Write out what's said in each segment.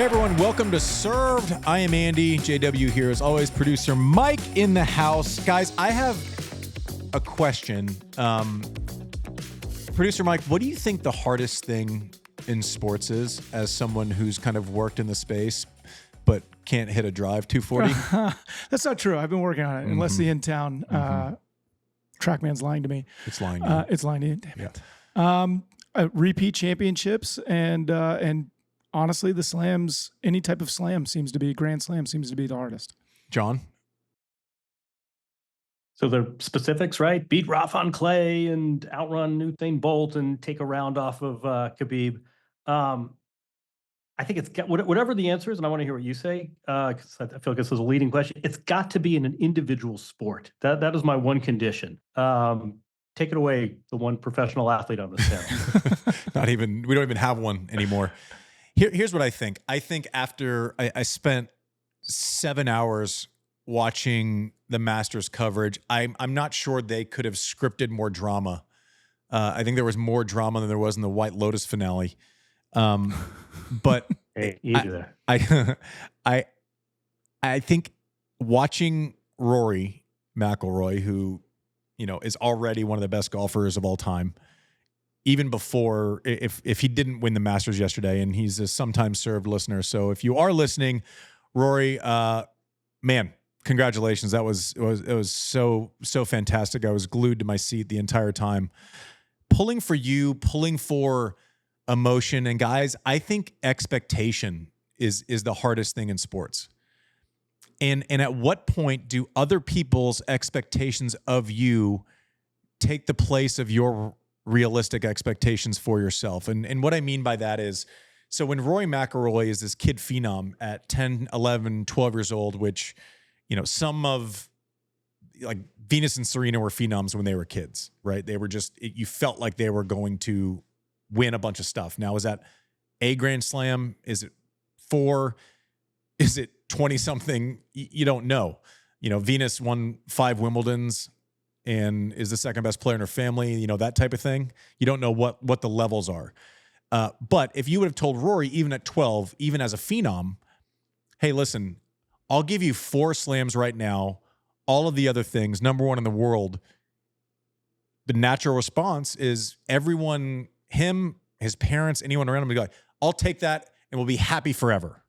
Hey everyone, welcome to Served. I am Andy. JW here as always. Producer Mike in the house. Guys, I have a question. Producer Mike, what do you think the hardest thing in sports is as someone who's kind of worked in the space but can't hit a drive 240? That's not true. I've been working on it. Unless the in-town TrackMan's lying to me. It's lying to you. It's lying to you. Damn it. Repeat championships and honestly, the slams, any type of slam Grand Slam seems to be the hardest. Jon? So the specifics, right? Beat Rafa on clay and outrun Usain Bolt and take a round off of Khabib. I think it's got, whatever the answer is, and I want to hear what you say, because I feel like this is a leading question. It's got to be in an individual sport. That is my one condition. Take it away, the one professional athlete on this panel. We don't even have one anymore. Here's what I think. I think after I spent 7 hours watching the Masters coverage, I'm not sure they could have scripted more drama. I think there was more drama than there was in the White Lotus finale. But hey, either. I think watching Rory McIlroy, who is already one of the best golfers of all time, even before, if he didn't win the Masters yesterday, and he's a sometimes served listener. So if you are listening, Rory, man, congratulations. It was so fantastic. I was glued to my seat the entire time. Pulling for you, pulling for emotion. And guys, I think expectation is the hardest thing in sports. And at what point do other people's expectations of you take the place of your realistic expectations for yourself? And what I mean by that is, so when Rory McIlroy is this kid phenom at 10, 11, 12 years old, which, some of, like, Venus and Serena were phenoms when they were kids, right? They were you felt like they were going to win a bunch of stuff. Now, is that a Grand Slam? Is it 4? Is it 20-something? You don't know. Venus won 5 Wimbledons and is the second best player in her family, that type of thing. You don't know what the levels are. But if you would have told Rory, even at 12, even as a phenom, hey, listen, I'll give you 4 slams right now, all of the other things, number 1 in the world, the natural response is everyone, him, his parents, anyone around him, will be like, I'll take that and we'll be happy forever.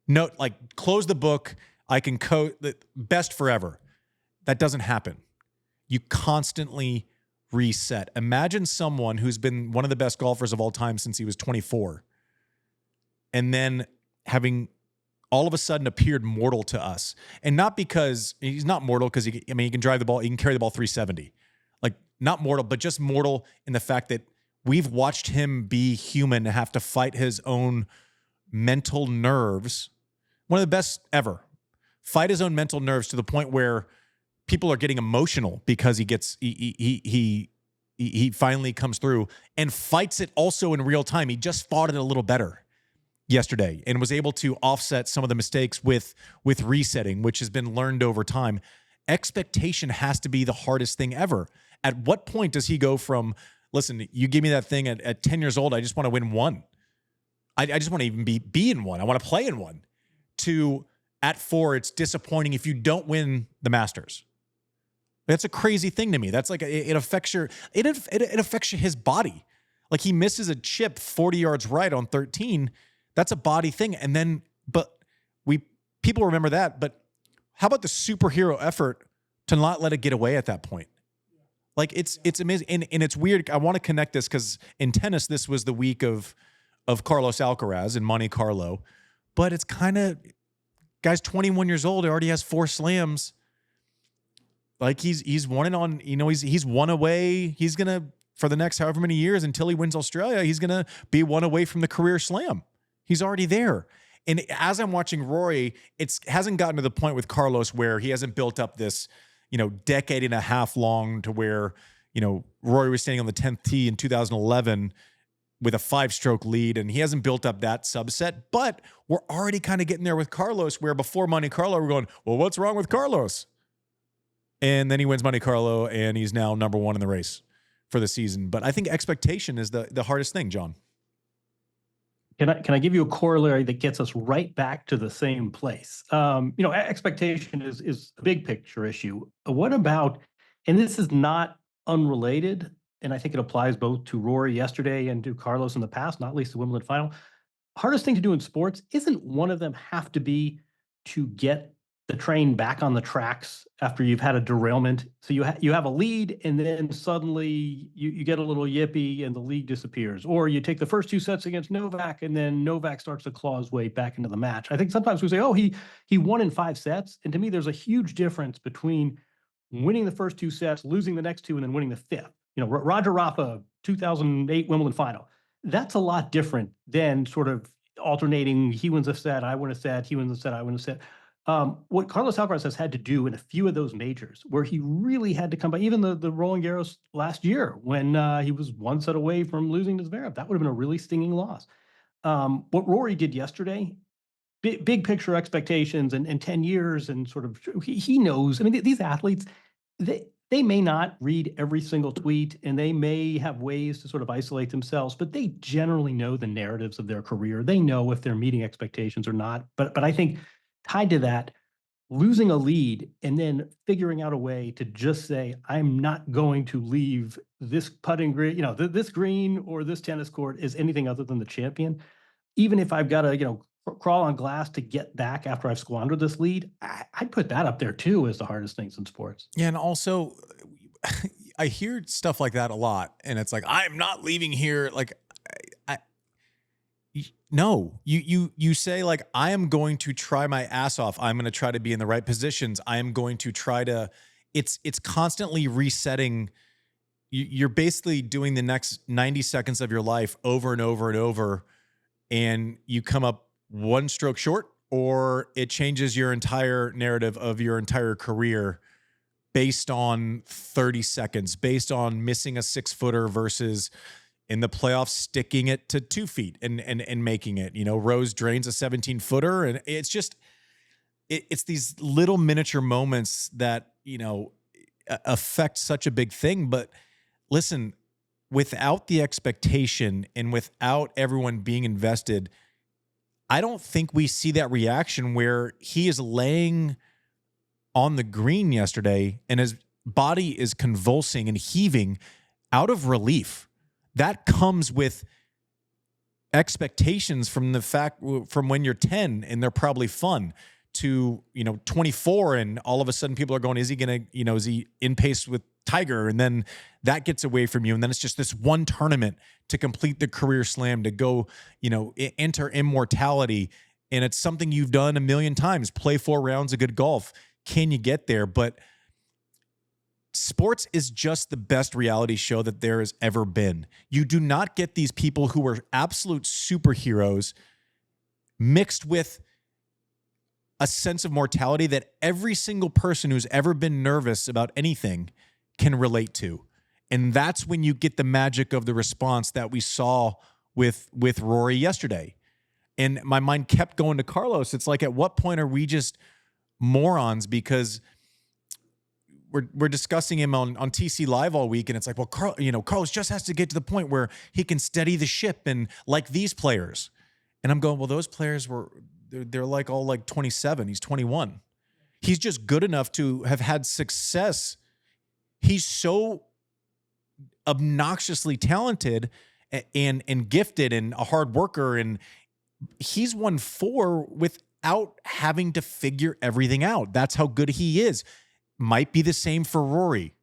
No, like, close the book. I can code the best forever. That doesn't happen. You constantly reset. Imagine someone who's been one of the best golfers of all time since he was 24, and then having all of a sudden appeared mortal to us. And not because he's not mortal, because he can drive the ball, he can carry the ball 370. Like, not mortal, but just mortal in the fact that we've watched him be human and have to fight his own mental nerves. One of the best ever. Fight his own mental nerves to the point where people are getting emotional because he finally comes through and fights it also in real time. He just fought it a little better yesterday and was able to offset some of the mistakes with resetting, which has been learned over time. Expectation has to be the hardest thing ever. At what point does he go from, listen, you give me that thing at 10 years old, I just want to win one. I just want to even be in one. I want to play in one. To at 4, it's disappointing if you don't win the Masters. That's a crazy thing to me. That's like, it affects it affects his body. Like, he misses a chip 40 yards right on 13. That's a body thing. And then, people remember that, but how about the superhero effort to not let it get away at that point? Like, it's amazing. And it's weird. I want to connect this because in tennis, this was the week of Carlos Alcaraz in Monte-Carlo. But it's kind of, guy's 21 years old, he already has 4 slams. Like, he's won it on, he's one away. He's going to, for the next however many years until he wins Australia, he's going to be one away from the career slam. He's already there. And as I'm watching Rory, it hasn't gotten to the point with Carlos where he hasn't built up this, decade and a half long to where, Rory was standing on the 10th tee in 2011 with a 5-stroke lead, and he hasn't built up that subset. But we're already kind of getting there with Carlos, where before Monte-Carlo, we're going, well, what's wrong with Carlos? And then he wins Monte-Carlo, and he's now number 1 in the race for the season. But I think expectation is the hardest thing, Jon. Can I give you a corollary that gets us right back to the same place? Expectation is a big picture issue. What about, and this is not unrelated, and I think it applies both to Rory yesterday and to Carlos in the past, not least the Wimbledon final. Hardest thing to do in sports, isn't one of them have to be to get the train back on the tracks after you've had a derailment? So you have a lead, and then suddenly you get a little yippee and the lead disappears. Or you take the first 2 sets against Novak, and then Novak starts to claw his way back into the match. I think sometimes we say, oh, he won in 5 sets. And to me, there's a huge difference between winning the first 2 sets, losing the next 2, and then winning the 5th. Roger Rafa, 2008 Wimbledon final. That's a lot different than sort of alternating. He wins a set, I win a set, he wins a set, I win a set. What Carlos Alcaraz has had to do in a few of those majors, where he really had to come by, even the Roland Garros last year, when he was 1 set away from losing to Zverev, that would have been a really stinging loss. What Rory did yesterday, big picture expectations and 10 years, and sort of he knows. I mean, these athletes, they may not read every single tweet, and they may have ways to sort of isolate themselves, but they generally know the narratives of their career. They know if they're meeting expectations or not. But I think tied to that, losing a lead and then figuring out a way to just say, I'm not going to leave this putting green, this green or this tennis court is anything other than the champion. Even if I've got to, crawl on glass to get back after I've squandered this lead, I'd put that up there too as the hardest things in sports. Yeah, and also I hear stuff like that a lot, and it's like, I'm not leaving here. Like, no, you say, like, I am going to try my ass off. I'm going to try to be in the right positions. I am going to try to. It's constantly resetting. You're basically doing the next 90 seconds of your life over and over and over, and you come up 1 stroke short, or it changes your entire narrative of your entire career based on 30 seconds, based on missing a 6-footer versus in the playoffs sticking it to 2 feet and making it. Rose drains a 17-footer, and it's just it's these little miniature moments that affect such a big thing. But listen, without the expectation and without everyone being invested, I don't think we see that reaction where he is laying on the green yesterday and his body is convulsing and heaving out of relief. That comes with expectations from when you're 10 and they're probably fun to, 24, and all of a sudden people are going, is he going to, is he in pace with Tiger? And then that gets away from you. And then it's just this one tournament to complete the career slam, to go, enter immortality. And it's something you've done a million times. Play 4 rounds of good golf. Can you get there? But sports is just the best reality show that there has ever been. You do not get these people who are absolute superheroes mixed with a sense of mortality that every single person who's ever been nervous about anything can relate to. And that's when you get the magic of the response that we saw with Rory yesterday. And my mind kept going to Carlos. It's like, at what point are we just morons? Because we're discussing him on TC Live all week, and it's like, well, Carlos just has to get to the point where he can steady the ship, and like these players. And I'm going, well, those players they're like all like 27. He's 21. He's just good enough to have had success. He's so obnoxiously talented and gifted and a hard worker, and he's won 4 without having to figure everything out. That's how good he is. Might be the same for Rory.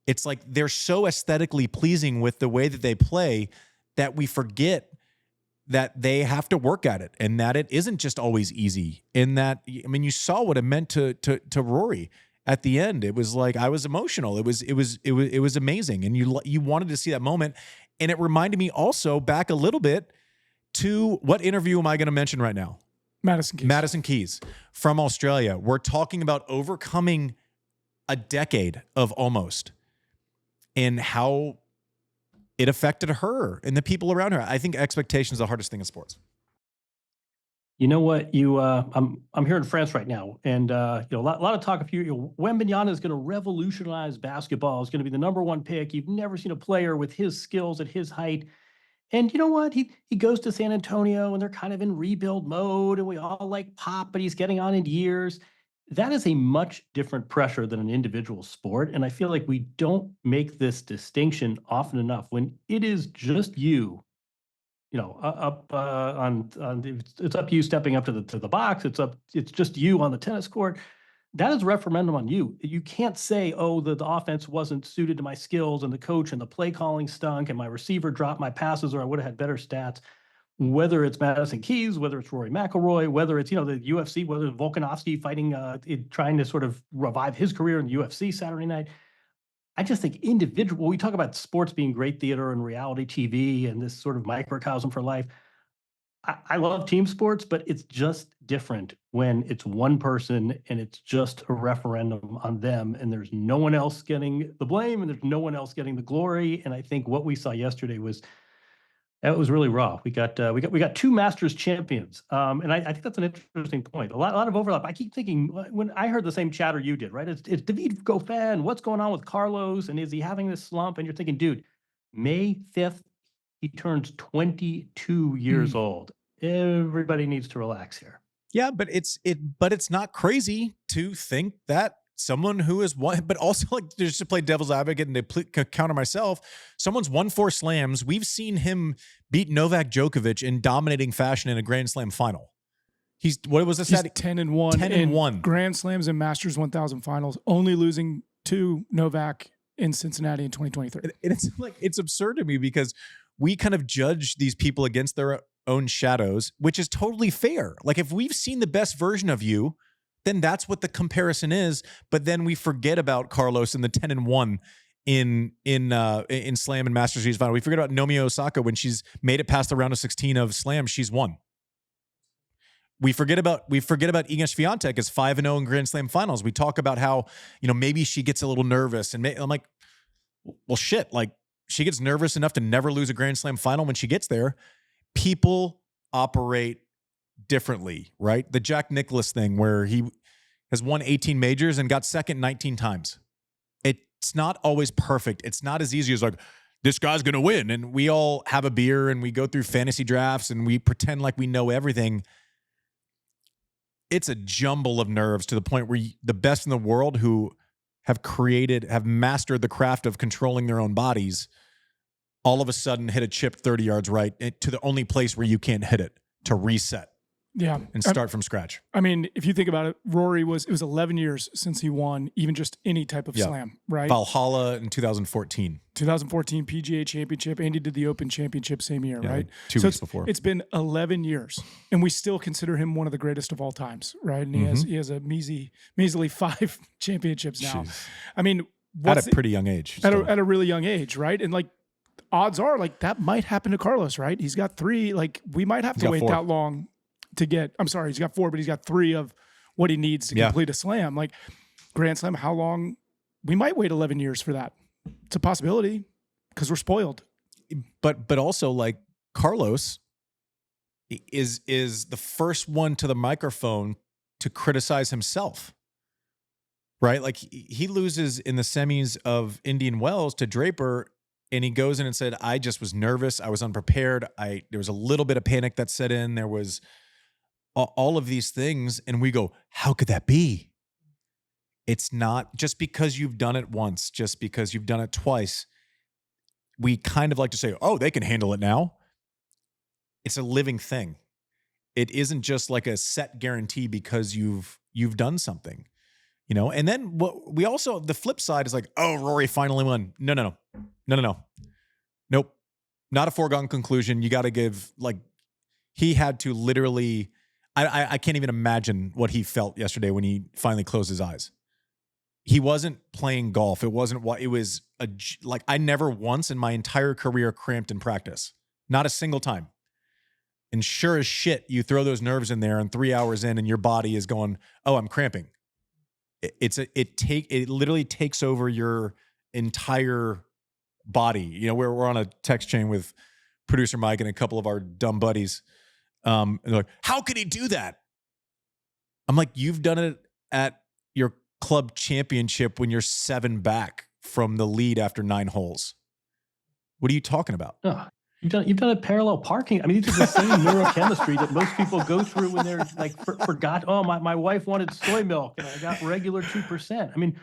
It's like they're so aesthetically pleasing with the way that they play that we forget that they have to work at it, and that it isn't just always easy. In that, I mean, you saw what it meant to Rory at the end. It was like, I was emotional. It was amazing, and you wanted to see that moment. And it reminded me also back a little bit to, what interview am I going to mention right now? Madison Keys from Australia. We're talking about overcoming a decade of almost, and how it affected her and the people around her. I think expectation is the hardest thing in sports. You know what? I'm here in France right now, and a lot of talk. Wembanyama is going to revolutionize basketball. Is going to be the #1 pick. You've never seen a player with his skills at his height. And you know what? He goes to San Antonio and they're kind of in rebuild mode and we all like Pop, but he's getting on in years. That is a much different pressure than an individual sport. And I feel like we don't make this distinction often enough when it is just you, up it's up to you stepping up to the box. It's just you on the tennis court. That is referendum on you. You can't say, oh, the offense wasn't suited to my skills and the coach and the play calling stunk and my receiver dropped my passes or I would have had better stats. Whether it's Madison Keys, whether it's Rory McIlroy, whether it's, the UFC, whether it's Volkanovski fighting, trying to sort of revive his career in the UFC Saturday night. I just think we talk about sports being great theater and reality TV and this sort of microcosm for life. I love team sports, but it's just different when it's one person and it's just a referendum on them and there's no one else getting the blame and there's no one else getting the glory. And I think what we saw yesterday was really raw. We got two Masters champions, and I think that's an interesting point. A lot of overlap. I keep thinking when I heard the same chatter you did, right? It's David Goffin. What's going on with Carlos, and is he having this slump? And you're thinking, dude, May 5th, he turns 22 years old. Everybody needs to relax here. Yeah, but it's not crazy to think that someone who has won, but also like just to play devil's advocate and to counter myself, someone's won 4 slams. We've seen him beat Novak Djokovic in dominating fashion in a Grand Slam final. What was this? He's 10-1. 10-1. Grand Slams and Masters 1000 finals, only losing to Novak in Cincinnati in 2023. It's absurd to me because we kind of judge these people against their own shadows, which is totally fair. Like if we've seen the best version of you, then that's what the comparison is. But then we forget about Carlos in the 10-1 in Slam and Masters Series final. We forget about Naomi Osaka when she's made it past the round of 16 of Slam. She's won. We forget about Iga Swiatek as 5-0 in Grand Slam finals. We talk about how maybe she gets a little nervous, and I'm like, well, shit. Like she gets nervous enough to never lose a Grand Slam final when she gets there. People operate differently, right? The Jack Nicklaus thing where he has won 18 majors and got second 19 times. It's not always perfect. It's not as easy as like, this guy's going to win. And we all have a beer and we go through fantasy drafts and we pretend like we know everything. It's a jumble of nerves to the point where the best in the world who have mastered the craft of controlling their own bodies, all of a sudden hit a chip 30 yards right to the only place where you can't hit it to reset. Yeah. And start from scratch. I mean, if you think about it, Rory it was 11 years since he won even just any type of slam, right? Valhalla in 2014. 2014 PGA Championship. Andy did the Open Championship same year, right? 2 weeks before. It's been 11 years, and we still consider him one of the greatest of all times, right? And he has a measly 5 championships now. Jeez. I mean, at a pretty young age. At a really young age, right? And like, odds are like that might happen to Carlos, right? He's got 3. Like we might have to wait 4. That long to get. I'm sorry, he's got 4, but he's got 3 of what he needs to complete a slam. Like Grand Slam, how long? We might wait 11 years for that. It's a possibility because we're spoiled. But also like Carlos is the first one to the microphone to criticize himself. Right? Like he loses in the semis of Indian Wells to Draper. And he goes in and said, I just was nervous. I was unprepared. There was a little bit of panic that set in. There was all of these things. And we go, how could that be? It's not just because you've done it once, just because you've done it twice. We kind of like to say, oh, they can handle it now. It's a living thing. It isn't just like a set guarantee because you've done something, And then the flip side is like, oh, Rory finally won. No. Nope. Not a foregone conclusion. You got to give, he had to literally, I can't even imagine what he felt yesterday when he finally closed his eyes. He wasn't playing golf. It wasn't what it was. I never once in my entire career cramped in practice. Not a single time. And sure as shit, you throw those nerves in there and 3 hours in and your body is going, oh, I'm cramping. It literally takes over your entire body. We're on a text chain with producer Mike and a couple of our dumb buddies. And they're like, how could he do that? I'm like, you've done it at your club championship when you're 7 back from the lead after 9 holes. What are you talking about? You've done it parallel parking. I mean, these are the same neurochemistry that most people go through when they're like forgot. Oh, my wife wanted soy milk and I got regular 2%. I mean,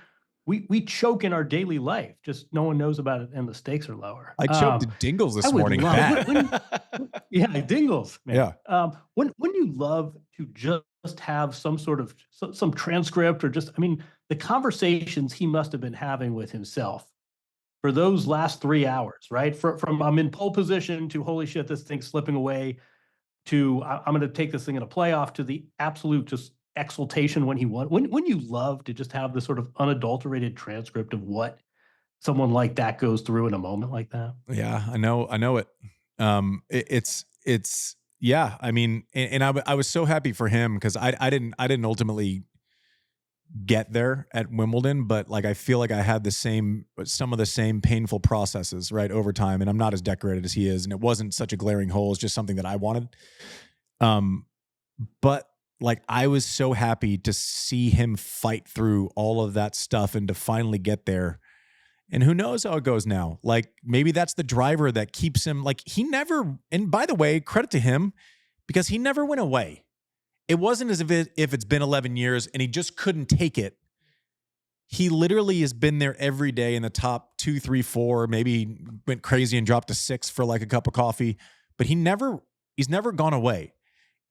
we choke in our daily life. Just no one knows about it, and the stakes are lower. I choked to Dingles this morning. Yeah, Dingles. Man. Yeah. When you love to just have some sort of some transcript or just, I mean, the conversations he must have been having with himself for those last 3 hours, right? From I'm in pole position to holy shit, this thing's slipping away to I'm going to take this thing in a playoff to the absolute just exultation when he won. When you love to just have this sort of unadulterated transcript of what someone like that goes through in a moment like that. Yeah, I know it. It's yeah. I mean, and I was so happy for him because I didn't ultimately get there at Wimbledon, but like I feel like I had some of the same painful processes right over time, and I'm not as decorated as he is, and it wasn't such a glaring hole. It's just something that I wanted. But like I was so happy to see him fight through all of that stuff and to finally get there. And who knows how it goes now? Like maybe that's the driver that keeps him. Like he never. And by the way, credit to him because he never went away. It wasn't as if it's been 11 years and he just couldn't take it. He literally has been there every day in the top 2, 3, 4, maybe went crazy and dropped to 6 for like a cup of coffee, but he's never gone away.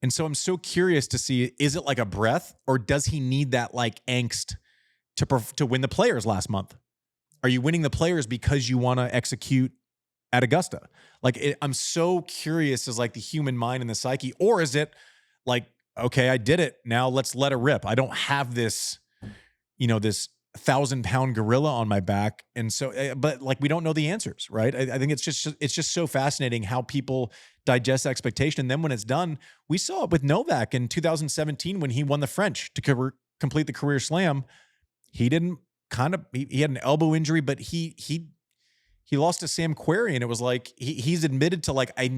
And so I'm so curious to see, is it like a breath or does he need that like angst to win the Players last month? Are you winning the Players because you want to execute at Augusta? Like I'm so curious as like the human mind and the psyche, or is it like, okay, I did it. Now let's let it rip. I don't have this, this 1,000-pound gorilla on my back. And so, but like, we don't know the answers, right? I think it's just so fascinating how people digest expectation. And then when it's done, we saw it with Novak in 2017 when he won the French to complete the career slam. He didn't he had an elbow injury, but he lost to Sam Querrey. And it was like, he's admitted to like, I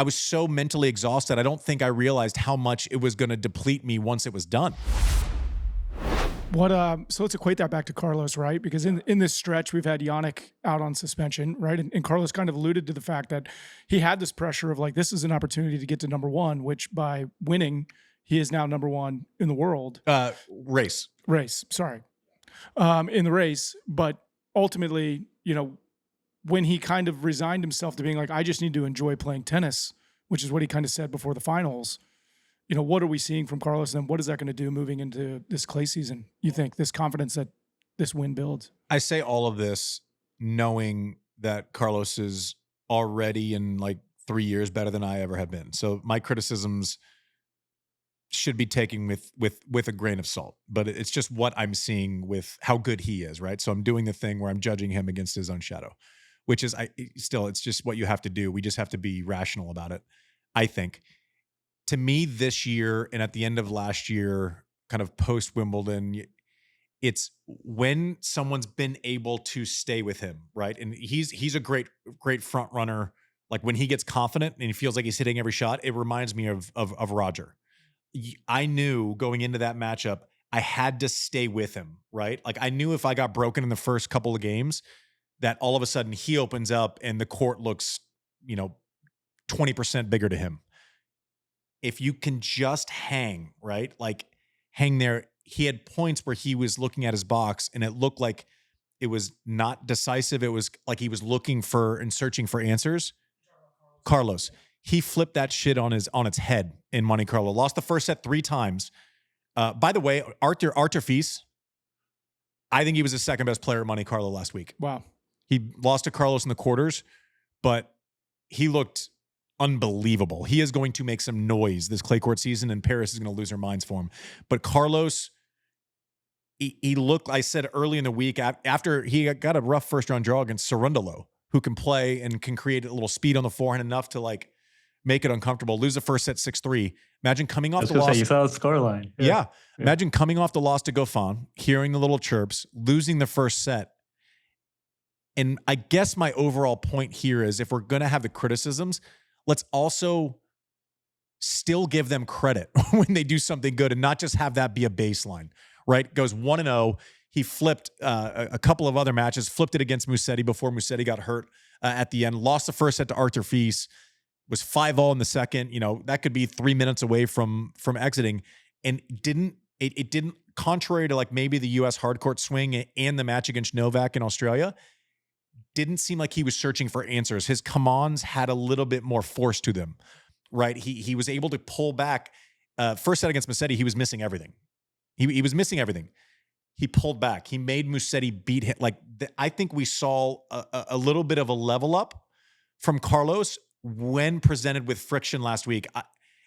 was so mentally exhausted. I don't think I realized how much it was going to deplete me once it was done. So let's equate that back to Carlos, right? Because in this stretch, we've had Jannik out on suspension, right? And Carlos kind of alluded to the fact that he had this pressure of like, this is an opportunity to get to number one, which by winning, he is now number one in the world. Race, sorry. In the race. But ultimately, when he kind of resigned himself to being like, I just need to enjoy playing tennis, which is what he kind of said before the finals. What are we seeing from Carlos and what is that going to do moving into this clay season? You think this confidence that this win builds? I say all of this knowing that Carlos is already in like 3 years better than I ever have been. So my criticisms should be taken with a grain of salt, but it's just what I'm seeing with how good he is, right? So I'm doing the thing where I'm judging him against his own shadow, which is it's just what you have to do. We just have to be rational about it. I think to me this year and at the end of last year, kind of post Wimbledon, it's when someone's been able to stay with him, right? And he's a great front runner. Like when he gets confident and he feels like he's hitting every shot, it reminds me of Roger. I knew going into that matchup, I had to stay with him, right? Like I knew if I got broken in the first couple of games, that all of a sudden he opens up and the court looks, 20% bigger to him. If you can just hang, right? Like hang there. He had points where he was looking at his box and it looked like it was not decisive. It was like he was looking for and searching for answers. Carlos, he flipped that shit on its head in Monte-Carlo. Lost the first set 3 times. By the way, Artur Fils, I think he was the second best player at Monte-Carlo last week. Wow. He lost to Carlos in the quarters, but he looked unbelievable. He is going to make some noise this clay court season, and Paris is going to lose their minds for him. But Carlos, he looked, I said early in the week, after he got a rough first-round draw against Cerundolo, who can play and can create a little speed on the forehand enough to like make it uncomfortable, lose the first set 6-3. Imagine coming off the loss. You saw the scoreline. Yeah. Imagine coming off the loss to Goffin, hearing the little chirps, losing the first set. And I guess my overall point here is if we're going to have the criticisms, let's also still give them credit when they do something good and not just have that be a baseline, right? Goes 1-0. He flipped a couple of other matches, flipped it against Musetti before Musetti got hurt at the end, lost the first set to Arthur Fils, was 5-0 in the second. That could be 3 minutes away from exiting, and it didn't, contrary to like maybe the US hardcourt swing and the match against Novak in Australia, didn't seem like he was searching for answers. His commands had a little bit more force to them, right? He was able to pull back. First set against Musetti, he was missing everything. He was missing everything. He pulled back. He made Musetti beat him. I think we saw a little bit of a level up from Carlos when presented with friction last week.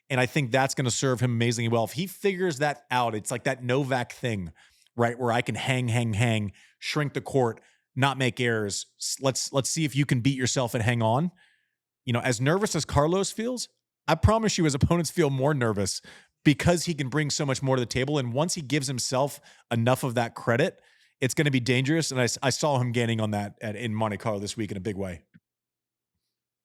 And I think that's going to serve him amazingly well. If he figures that out, it's like that Novak thing, right? Where I can hang, shrink the court, not make errors. Let's see if you can beat yourself and hang on. As nervous as Carlos feels, I promise you his opponents feel more nervous because he can bring so much more to the table. And once he gives himself enough of that credit, it's going to be dangerous. And I saw him gaining on that in Monte-Carlo this week in a big way.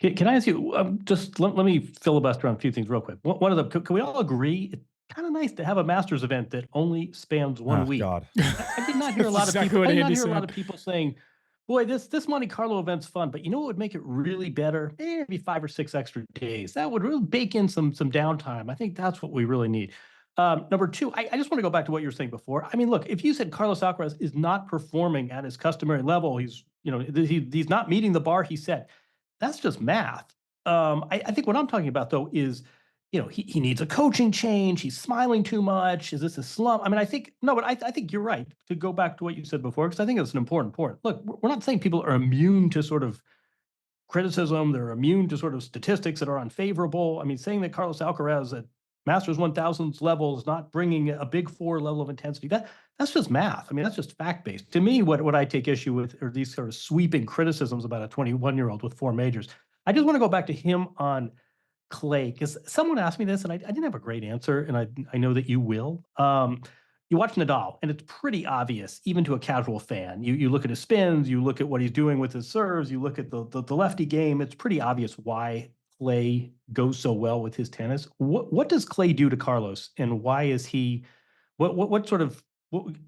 Can I ask you, just let me filibuster on a few things real quick. One of them, can we all agree it's kind of nice to have a Masters event that only spans 1 week? God. I did not hear a lot of people. I did not hear a lot of people saying, "Boy, this Monte-Carlo event's fun," but you know what would make it really better? Maybe 5 or 6 extra days. That would really bake in some downtime. I think that's what we really need. Number two, I just want to go back to what you were saying before. I mean, look, if you said Carlos Alcaraz is not performing at his customary level, he's not meeting the bar he set. That's just math. I think what I'm talking about, though, is, he needs a coaching change. He's smiling too much. Is this a slump? I mean, I think you're right to go back to what you said before, because I think it's an important point. Look, we're not saying people are immune to sort of criticism. They're immune to sort of statistics that are unfavorable. I mean, saying that Carlos Alcaraz at Masters 1000s level is not bringing a big four level of intensity, that's just math. I mean, that's just fact-based. To me, what I take issue with are these sort of sweeping criticisms about a 21-year-old with 4 majors. I just want to go back to him on clay, because someone asked me this, and I didn't have a great answer, and I know that you will. You watch Nadal, and it's pretty obvious, even to a casual fan. You look at his spins, you look at what he's doing with his serves, you look at the lefty game. It's pretty obvious why clay goes so well with his tennis. What does clay do to Carlos, and why is he?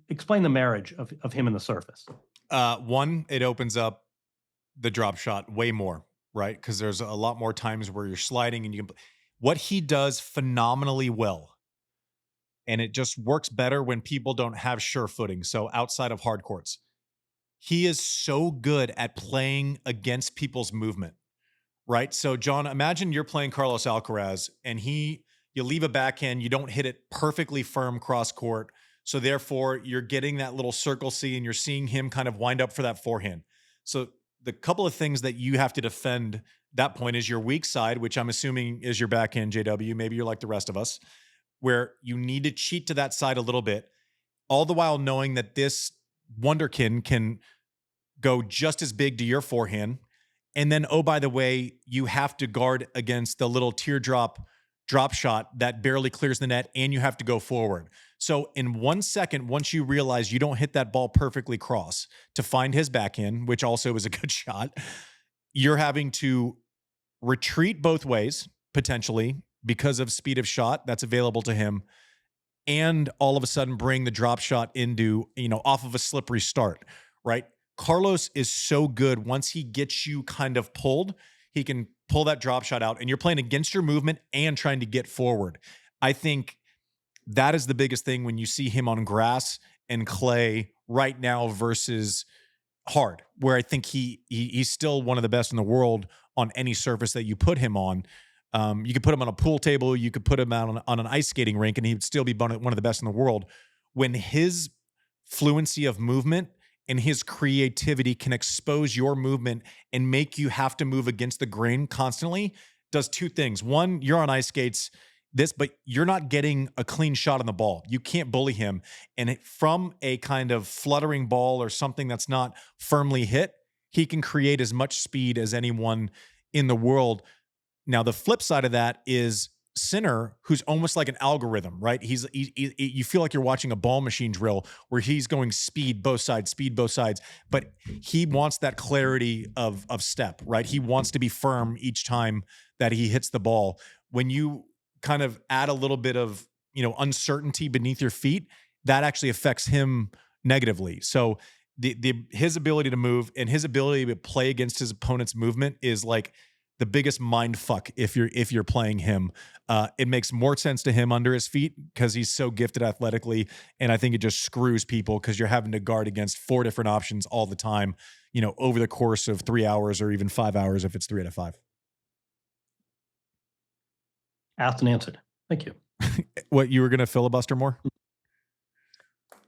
Explain the marriage of him and the surface. One, it opens up the drop shot way more, right? Because there's a lot more times where you're sliding and you can. What he does phenomenally well, and it just works better when people don't have sure footing. So outside of hard courts, he is so good at playing against people's movement, right? So John, imagine you're playing Carlos Alcaraz, and you leave a backhand, you don't hit it perfectly firm cross court. So therefore, you're getting that little circle C, and you're seeing him kind of wind up for that forehand. So the couple of things that you have to defend that point is your weak side, which I'm assuming is your backhand, JW. Maybe you're like the rest of us, where you need to cheat to that side a little bit, all the while knowing that this wonderkin can go just as big to your forehand. And then, oh, by the way, you have to guard against the little teardrop drop shot that barely clears the net, and you have to go forward. So in 1 second, once you realize you don't hit that ball perfectly cross to find his backhand, which also is a good shot, you're having to retreat both ways, potentially, because of speed of shot that's available to him, and all of a sudden bring the drop shot into, off of a slippery start, right? Carlos is so good. Once he gets you kind of pulled, he can pull that drop shot out, and you're playing against your movement and trying to get forward. I think that is the biggest thing when you see him on grass and clay right now versus hard, where I think he's still one of the best in the world on any surface that you put him on. You could put him on a pool table, you could put him out on an ice skating rink, and he'd still be one of the best in the world. When his fluency of movement and his creativity can expose your movement and make you have to move against the grain constantly, does two things. One, you're on ice skates, but you're not getting a clean shot on the ball. You can't bully him. And from a kind of fluttering ball or something that's not firmly hit, he can create as much speed as anyone in the world. Now, the flip side of that is Sinner, who's almost like an algorithm, right? You feel like you're watching a ball machine drill where he's going speed both sides, but he wants that clarity of step, right? He wants to be firm each time that he hits the ball. When you kind of add a little bit of, uncertainty beneath your feet, that actually affects him negatively. So his ability to move and his ability to play against his opponent's movement is like the biggest mind fuck if you're playing him. It makes more sense to him under his feet because he's so gifted athletically, and I think it just screws people because you're having to guard against 4 different options all the time, over the course of 3 hours or even 5 hours if it's 3 out of 5. Asked and answered. Thank you. What, you were going to filibuster more?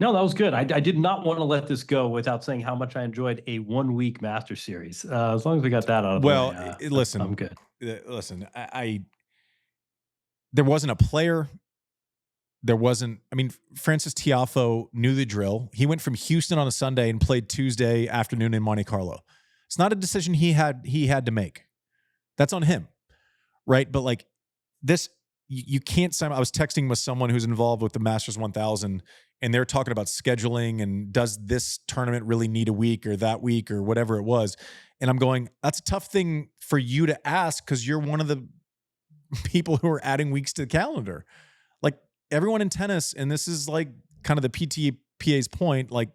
No, that was good. I did not want to let this go without saying how much I enjoyed a 1-week Masters series. As long as we got that out of the way, listen, I'm good. Listen, there wasn't a player. Francis Tiafoe knew the drill. He went from Houston on a Sunday and played Tuesday afternoon in Monte-Carlo. It's not a decision he had to make. That's on him, right? But like this, you can't. I was texting with someone who's involved with the Masters 1000. And they're talking about scheduling and does this tournament really need a week or that week or whatever it was. And I'm going, that's a tough thing for you to ask because you're one of the people who are adding weeks to the calendar. Like everyone in tennis, and this is like kind of the PTPA's point, like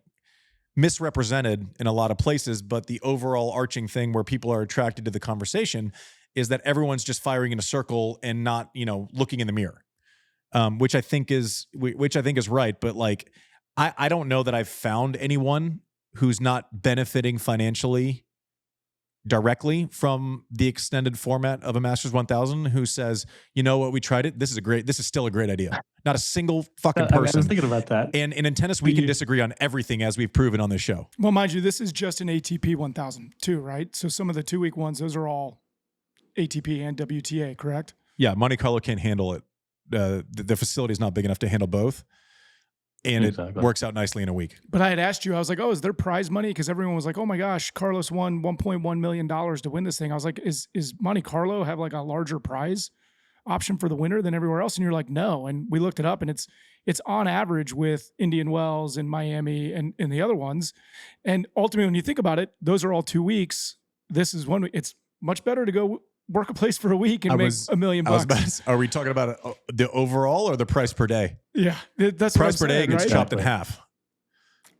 misrepresented in a lot of places, but the overall arching thing where people are attracted to the conversation is that everyone's just firing in a circle and not, looking in the mirror. Which I think is right. But like, I don't know that I've found anyone who's not benefiting financially directly from the extended format of a Masters 1000 who says, you know what, we tried it. This is still a great idea. Not a single fucking person. I was thinking about that. And in tennis, we can disagree on everything as we've proven on this show. Well, mind you, this is just an ATP 1000 too, right? So some of the 2-week ones, those are all ATP and WTA, correct? Yeah. Monte-Carlo can't handle it. The facility is not big enough to handle both, and it works out nicely in a week. But I had asked you, I was like, oh, is there prize money? Because everyone was like, oh my gosh, Carlos won $1.1 million to win this thing. I was like, is Monte-Carlo have like a larger prize option for the winner than everywhere else? And you're like, no. And we looked it up, and it's on average with Indian Wells and Miami and the other ones. And ultimately, when you think about it, those are all 2 weeks. This is 1 week. It's much better to go work a place for a week and make $1 million. Are we talking about the overall or the price per day? Yeah, that's price per day gets chopped in half,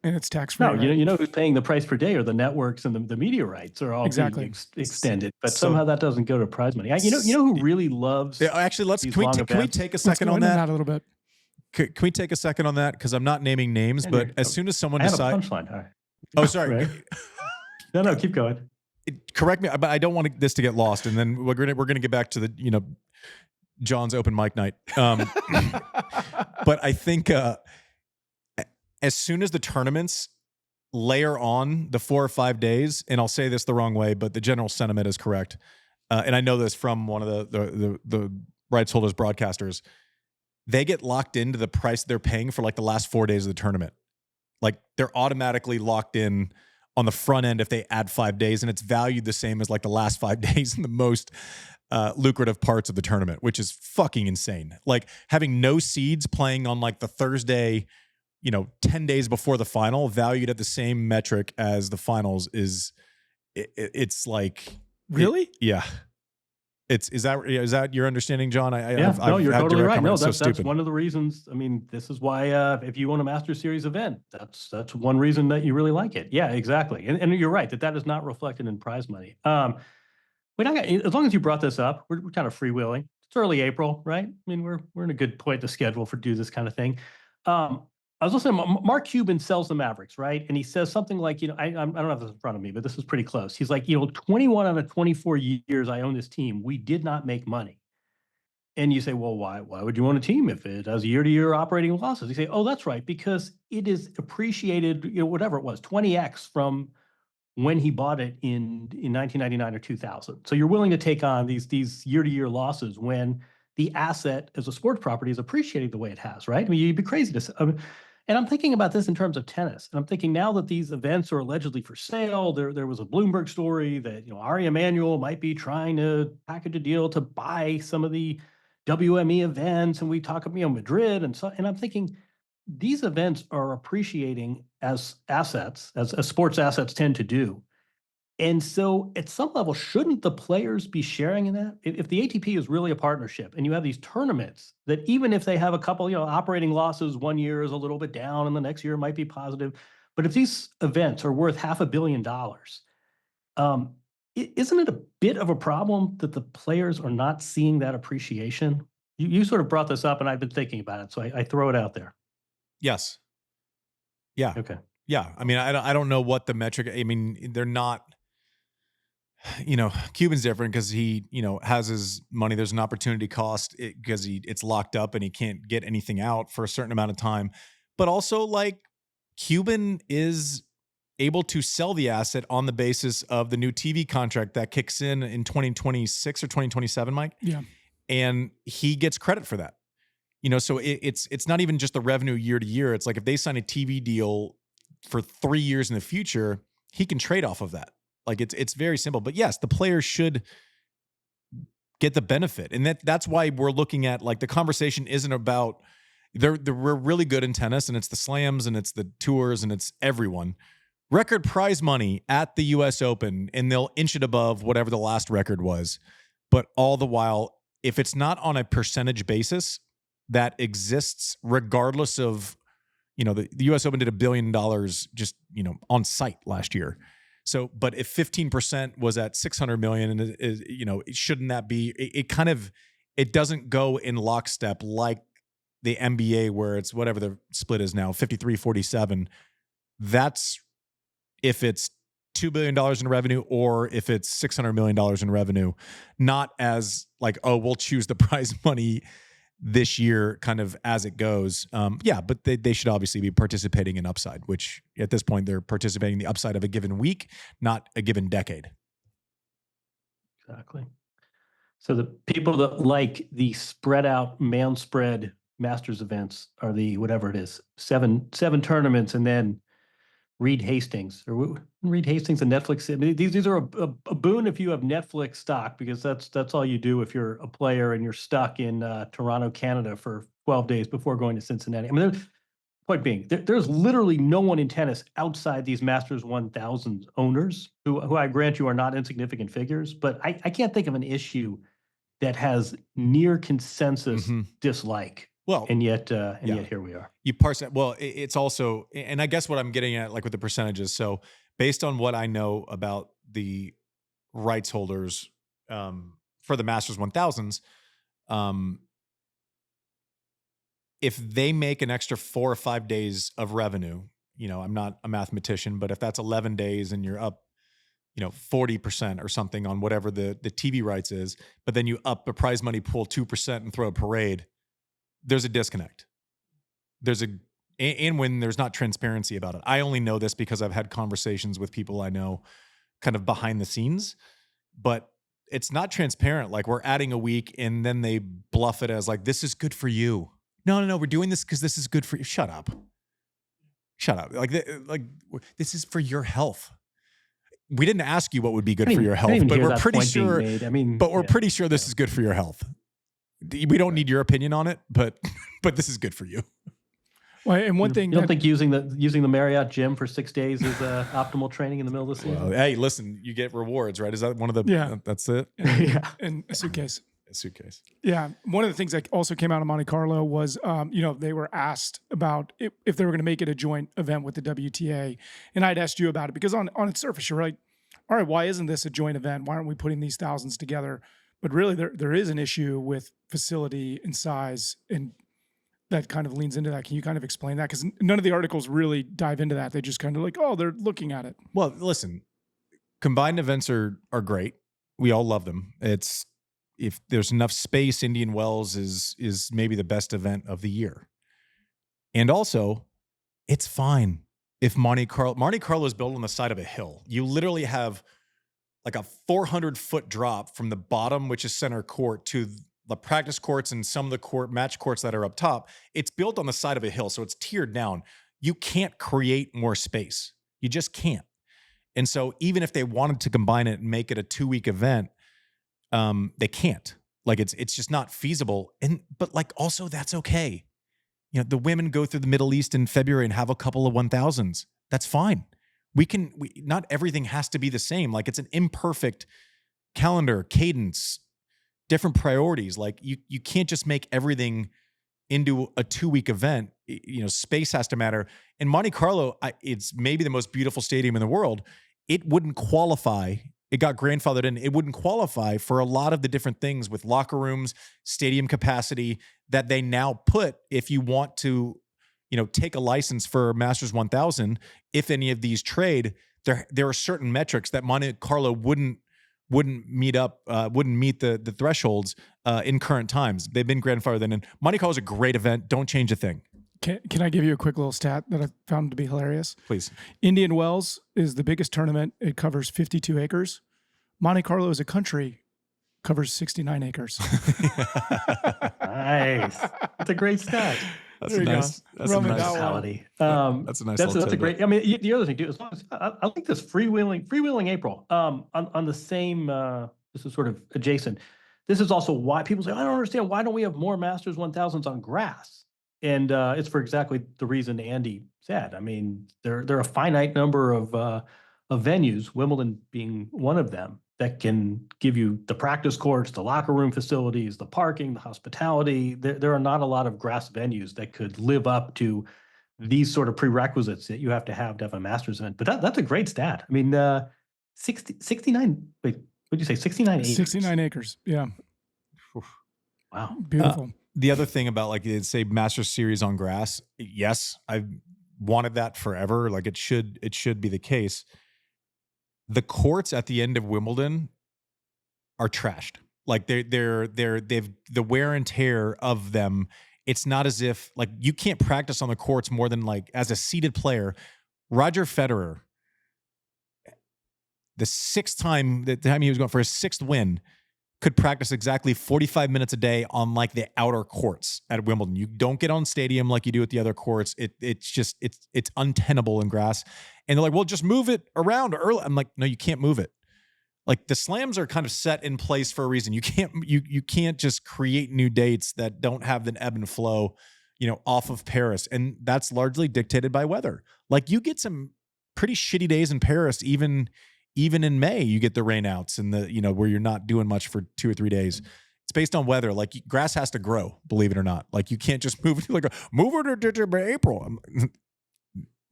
and it's tax free. No, you know who's paying the price per day, or the networks and the media rights are all being extended, but somehow that doesn't go to prize money. You know who really loves? Yeah, actually, can we take a second on that? A little bit. Can we take a second on that? Because I'm not naming names, but as soon as someone decides, I have a punchline. All right. Oh, sorry. No, keep going. Correct me, but I don't want this to get lost, and then we're gonna get back to the John's open mic night. But I think as soon as the tournaments layer on the 4 or 5 days, and I'll say this the wrong way, but the general sentiment is correct, and I know this from one of the rights holders broadcasters, they get locked into the price they're paying for like the last 4 days of the tournament. Like they're automatically locked in on the front end if they add 5 days, and it's valued the same as like the last 5 days in the most lucrative parts of the tournament, which is fucking insane. Like having no seeds playing on like the Thursday, 10 days before the final, valued at the same metric as the finals it's like really? Yeah. Is that your understanding, John? You're totally right. No, that's one of the reasons. I mean, this is why if you want a Master Series event, that's one reason that you really like it. Yeah, exactly. And you're right that is not reflected in prize money. As long as you brought this up, we're kind of freewheeling. It's early April, right? I mean, we're in a good point to schedule for do this kind of thing. I was listening. Mark Cuban sells the Mavericks, right? And he says something like, I don't have this in front of me, but this is pretty close. He's like, 21 out of 24 years I own this team, we did not make money. And you say, well, why would you own a team if it has year-to-year operating losses? You say, oh, that's right, because it is appreciated, whatever it was, 20x from when he bought it in 1999 or 2000. So you're willing to take on these year-to-year losses when the asset as a sports property is appreciating the way it has, right? I mean, you'd be crazy to. And I'm thinking about this in terms of tennis. And I'm thinking now that these events are allegedly for sale, there was a Bloomberg story that, Ari Emanuel might be trying to package a deal to buy some of the WME events. And we talk about, Madrid. And I'm thinking these events are appreciating as assets, as sports assets tend to do. And so at some level, shouldn't the players be sharing in that? If the ATP is really a partnership and you have these tournaments that even if they have a couple, operating losses, 1 year is a little bit down and the next year might be positive, But if these events are worth $500 million, isn't it a bit of a problem that the players are not seeing that appreciation? You sort of brought this up, and I've been thinking about it, so I throw it out there. Yes. Yeah. Okay. Yeah. I mean, I don't know what the metric. I mean, they're not. Cuban's different because he, has his money. There's an opportunity cost because it's locked up and he can't get anything out for a certain amount of time. But also, like, Cuban is able to sell the asset on the basis of the new TV contract that kicks in 2026 or 2027, Mike. Yeah. And he gets credit for that. So it's not even just the revenue year to year. It's like if they sign a TV deal for 3 years in the future, he can trade off of that. Like it's very simple. But yes, the players should get the benefit. And that's why we're looking at, like, the conversation isn't about we're really good in tennis, and it's the slams and it's the tours and it's everyone. Record prize money at the US Open, and they'll inch it above whatever the last record was. But all the while, if it's not on a percentage basis that exists, regardless of, the US Open did $1 billion just, on site last year. So, but if 15% was at 600 million, and shouldn't that be, it doesn't go in lockstep like the NBA, where it's whatever the split is now, 53-47. That's if it's $2 billion in revenue or if it's $600 million in revenue, not as like, oh, we'll choose the prize money this year kind of as it goes. But they should obviously be participating in upside, which at this point they're participating in the upside of a given week, not a given decade. Exactly. So the people that like the spread out man spread Masters events are the, whatever it is, seven tournaments, and then Reed Hastings and Netflix. I mean, these are a boon if you have Netflix stock, because that's all you do if you're a player and you're stuck in Toronto, Canada for 12 days before going to Cincinnati. I mean, point being, there's literally no one in tennis outside these Masters 1000 owners who I grant you are not insignificant figures, but I can't think of an issue that has near consensus dislike. Well, and yet here we are. You parse that. Well, it's also, and I guess what I'm getting at, like with the percentages. So based on what I know about the rights holders for the Masters 1000s, if they make an extra 4 or 5 days of revenue, I'm not a mathematician, but if that's 11 days and you're up, 40% or something on whatever the TV rights is, but then you up a prize money pool 2% and throw a parade, there's a disconnect. And when there's not transparency about it. I only know this because I've had conversations with people I know kind of behind the scenes, but it's not transparent. Like, we're adding a week and then they bluff it as like, this is good for you. No, we're doing this because this is good for you. Shut up. Like this is for your health. We didn't ask you what would be good for your health, but we're pretty sure. Pretty sure this is good for your health. We don't need your opinion on it, but this is good for you. Well, and one thing, you don't think using the Marriott gym for 6 days is optimal training in the middle of the season? Well, hey, listen, you get rewards, right? Is that one of the? Yeah, that's it. And a suitcase. A suitcase. Yeah, one of the things that also came out of Monte-Carlo was, they were asked about if they were going to make it a joint event with the WTA, and I'd asked you about it because on its surface you're like, all right, why isn't this a joint event? Why aren't we putting these thousands together? But really, there is an issue with facility and size, and that kind of leans into that. Can you kind of explain that? Because none of the articles really dive into that. They just kind of like, oh, they're looking at it. Well, listen, combined events are great. We all love them. If there's enough space, Indian Wells is maybe the best event of the year. And also, it's fine if Monte Carlo is built on the side of a hill. You literally have like a 400-foot drop from the bottom, which is center court, to the practice courts and some of the match courts that are up top. It's built on the side of a hill, so it's tiered down. You can't create more space. You just can't. And so even if they wanted to combine it and make it a 2-week event, they can't. Like, it's just not feasible. But like, also, that's okay. The women go through the Middle East in February and have a couple of 1000s. That's fine. Not everything has to be the same. Like, it's an imperfect calendar, cadence, different priorities. Like, you can't just make everything into a 2-week event, space has to matter. In Monte-Carlo, it's maybe the most beautiful stadium in the world. It wouldn't qualify. It got grandfathered in. It wouldn't qualify for a lot of the different things with locker rooms, stadium capacity that they now put if you want to, take a license for Masters 1000. If any of these trade, there are certain metrics that Monte-Carlo wouldn't meet the thresholds in current times. They've been grandfathered in. Monte-Carlo is a great event. Don't change a thing. Can I give you a quick little stat that I found to be hilarious? Please. Indian Wells is the biggest tournament. It covers 52 acres. Monte-Carlo as a country covers 69 acres. Nice. That's a great stat. That's a nice mentality. That's a nice. That's a great. I mean, the other thing too, as long as I like this freewheeling April. On the same. This is sort of adjacent. This is also why people say, I don't understand. Why don't we have more Masters 1000s on grass? And it's for exactly the reason Andy said. I mean, there are a finite number of venues, Wimbledon being one of them, that can give you the practice courts, the locker room facilities, the parking, the hospitality. There are not a lot of grass venues that could live up to these sort of prerequisites that you have a Masters event. But that's a great stat. I mean, 69, wait, what did you say? 69 acres? 69 acres, yeah. Wow. Beautiful. The other thing about, like, say Masters Series on grass, yes, I've wanted that forever. Like, it should be the case. The courts at the end of Wimbledon are trashed. Like, they've the wear and tear of them. It's not as if, like, you can't practice on the courts more than, like, as a seated player. Roger Federer, the time he was going for his 6th win, could practice exactly 45 minutes a day on, like, the outer courts at Wimbledon. You don't get on stadium like you do at the other courts. It's untenable in grass. And they're like, well, just move it around early. I'm like, no, you can't move it. Like, the slams are kind of set in place for a reason. You can't just create new dates that don't have the ebb and flow, off of Paris. And that's largely dictated by weather. Like, you get some pretty shitty days in Paris, even in May. You get the rainouts and the, where you're not doing much for 2 or 3 days. It's based on weather. Like, grass has to grow, believe it or not. Like, you can't just move it to April.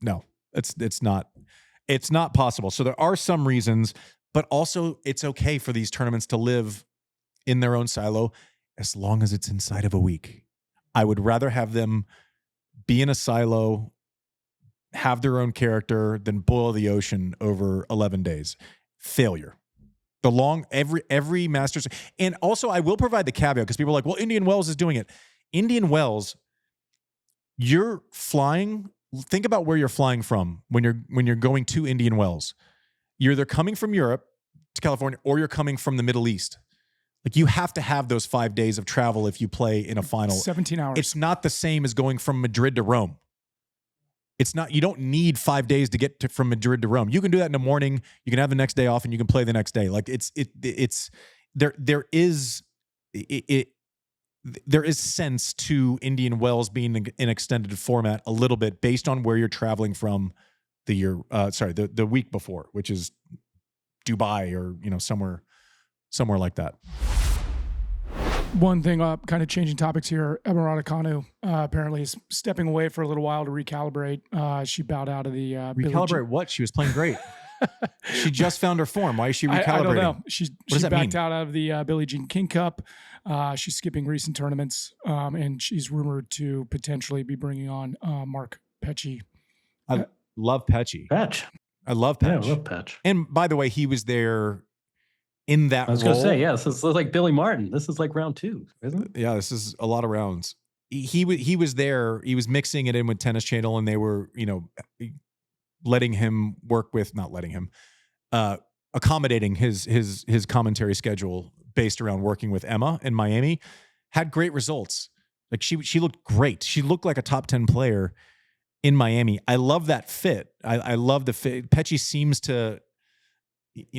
No, it's not possible. So there are some reasons, but also it's okay for these tournaments to live in their own silo as long as it's inside of a week. I would rather have them be in a silo, have their own character, than boil the ocean over 11 days. Failure. Every Masters. And also, I will provide the caveat, because people are like, well, Indian Wells is doing it. Indian Wells, you're flying. Think about where you're flying from when you're going to Indian Wells. You're either coming from Europe to California, or you're coming from the Middle East. Like, you have to have those 5 days of travel if you play in a final. 17 hours. It's not the same as going from Madrid to Rome. It's not. You don't need 5 days to get from Madrid to Rome. You can do that in the morning. You can have the next day off, and you can play the next day. Like, there is sense to Indian Wells being an extended format a little bit, based on where you're traveling from the week before, which is Dubai or somewhere like that. One thing up, kind of changing topics here. Emma Raducanu apparently is stepping away for a little while to recalibrate. She bowed out of the recalibrate. What? She was playing great. She just found her form. Why is she recalibrating? I don't know. She backed out of the Billie Jean King Cup. She's skipping recent tournaments, and she's rumored to potentially be bringing on Mark Petchey. I love Petchey. I love Petch. Yeah, I love Petch. And by the way, he was there in that role. I was going to say, yeah, this is like Billy Martin. This is like round 2, isn't it? Yeah, this is a lot of rounds. He was there. He was mixing it in with Tennis Channel, and they were, letting him work with, not letting him, accommodating his commentary schedule based around working with Emma in Miami. Had great results. Like, she looked great. She looked like a top 10 player in Miami. I love that fit. I love the fit. Petchey seems to,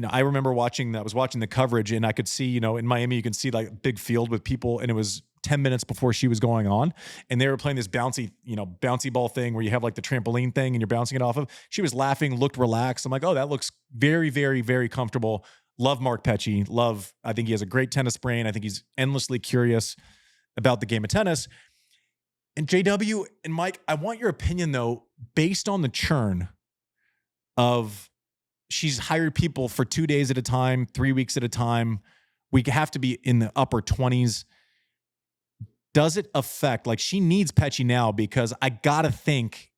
I remember watching the coverage, and I could see, in Miami, you can see like a big field with people, and it was 10 minutes before she was going on, and they were playing this bouncy ball thing where you have like the trampoline thing and you're bouncing it off of. She was laughing, looked relaxed. I'm like, oh, that looks very, very, very comfortable. Love Mark Petchey. I think he has a great tennis brain. I think he's endlessly curious about the game of tennis. And JW and Mike, I want your opinion though, based on the churn of she's hired people for 2 days at a time, 3 weeks at a time. We have to be in the upper 20s. Does it affect, like she needs Petchey now because I got to think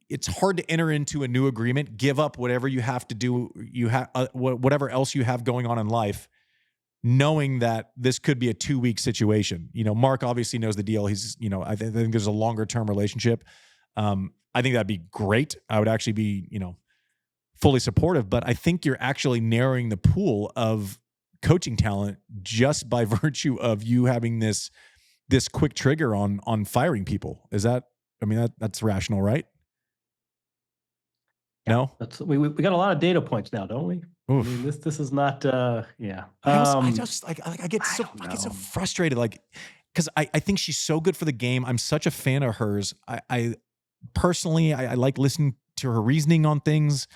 it's hard to enter into a new agreement, give up whatever you have to do, whatever else you have going on in life, knowing that this could be a 2-week situation. Mark obviously knows the deal. He's, I think there's a longer term relationship. I think that'd be great. I would actually be, fully supportive, but I think you're actually narrowing the pool of coaching talent just by virtue of you having this quick trigger on firing people. Is that, that's rational, right? Yeah, no, we got a lot of data points now, don't we? Oof. This is not, yeah. I get so frustrated, because I think she's so good for the game. I'm such a fan of hers. I personally, I like listening to her reasoning on things.